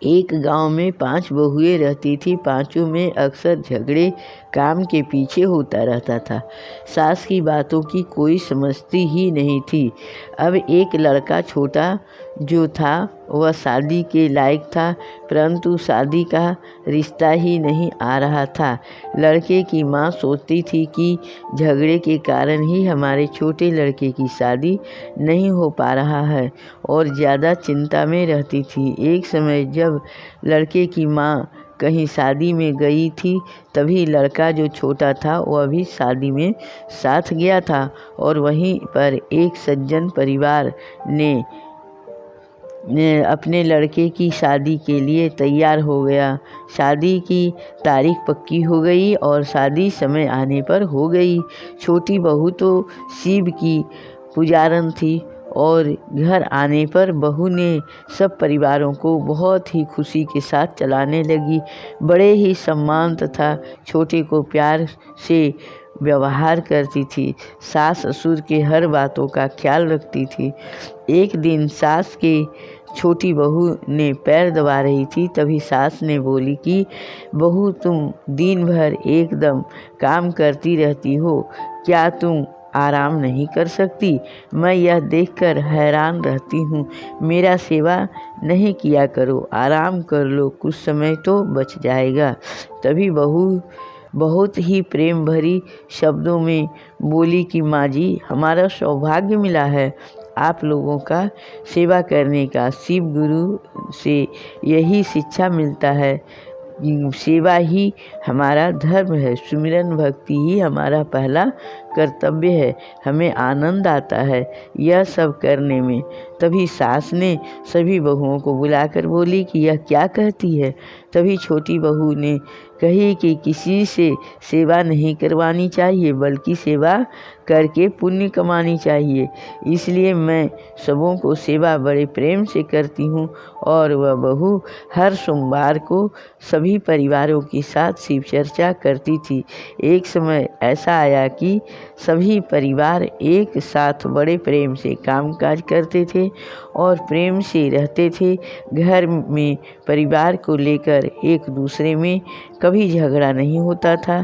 एक गांव में 5 बहुएं रहती थी। पांचों में अक्सर झगड़े काम के पीछे होता रहता था। सास की बातों की कोई समझती ही नहीं थी। अब एक लड़का छोटा जो था वह शादी के लायक था, परंतु शादी का रिश्ता ही नहीं आ रहा था। लड़के की माँ सोचती थी कि झगड़े के कारण ही हमारे छोटे लड़के की शादी नहीं हो पा रहा है और ज़्यादा चिंता में रहती थी। एक समय जब लड़के की माँ कहीं शादी में गई थी, तभी लड़का जो छोटा था वह भी शादी में साथ गया था और वहीं पर एक सज्जन परिवार ने अपने लड़के की शादी के लिए तैयार हो गया। शादी की तारीख पक्की हो गई और शादी समय आने पर हो गई। छोटी बहू तो शिव की पुजारन थी और घर आने पर बहू ने सब परिवारों को बहुत ही खुशी के साथ चलाने लगी। बड़े ही सम्मान तथा छोटे को प्यार से व्यवहार करती थी। सास ससुर के हर बातों का ख्याल रखती थी। एक दिन सास के छोटी बहू ने पैर दबा रही थी, तभी सास ने बोली कि बहू, तुम दिन भर एकदम काम करती रहती हो, क्या तुम आराम नहीं कर सकती? मैं यह देखकर हैरान रहती हूँ। मेरा सेवा नहीं किया करो, आराम कर लो, कुछ समय तो बच जाएगा। तभी बहू बहुत ही प्रेम भरी शब्दों में बोली कि माँ जी, हमारा सौभाग्य मिला है आप लोगों का सेवा करने का। शिव गुरु से यही शिक्षा मिलता है, सेवा ही हमारा धर्म है, सुमिरन भक्ति ही हमारा पहला कर्तव्य है। हमें आनंद आता है यह सब करने में। तभी सास ने सभी बहुओं को बुलाकर बोली कि यह क्या कहती है? तभी छोटी बहू ने कही कि किसी से सेवा नहीं करवानी चाहिए, बल्कि सेवा करके पुण्य कमानी चाहिए। इसलिए मैं सबों को सेवा बड़े प्रेम से करती हूँ। और वह बहू हर सोमवार को सभी परिवारों के साथ शिव चर्चा करती थी। एक समय ऐसा आया कि सभी परिवार एक साथ बड़े प्रेम से कामकाज करते थे और प्रेम से रहते थे। घर में परिवार को लेकर एक दूसरे में कभी झगड़ा नहीं होता था।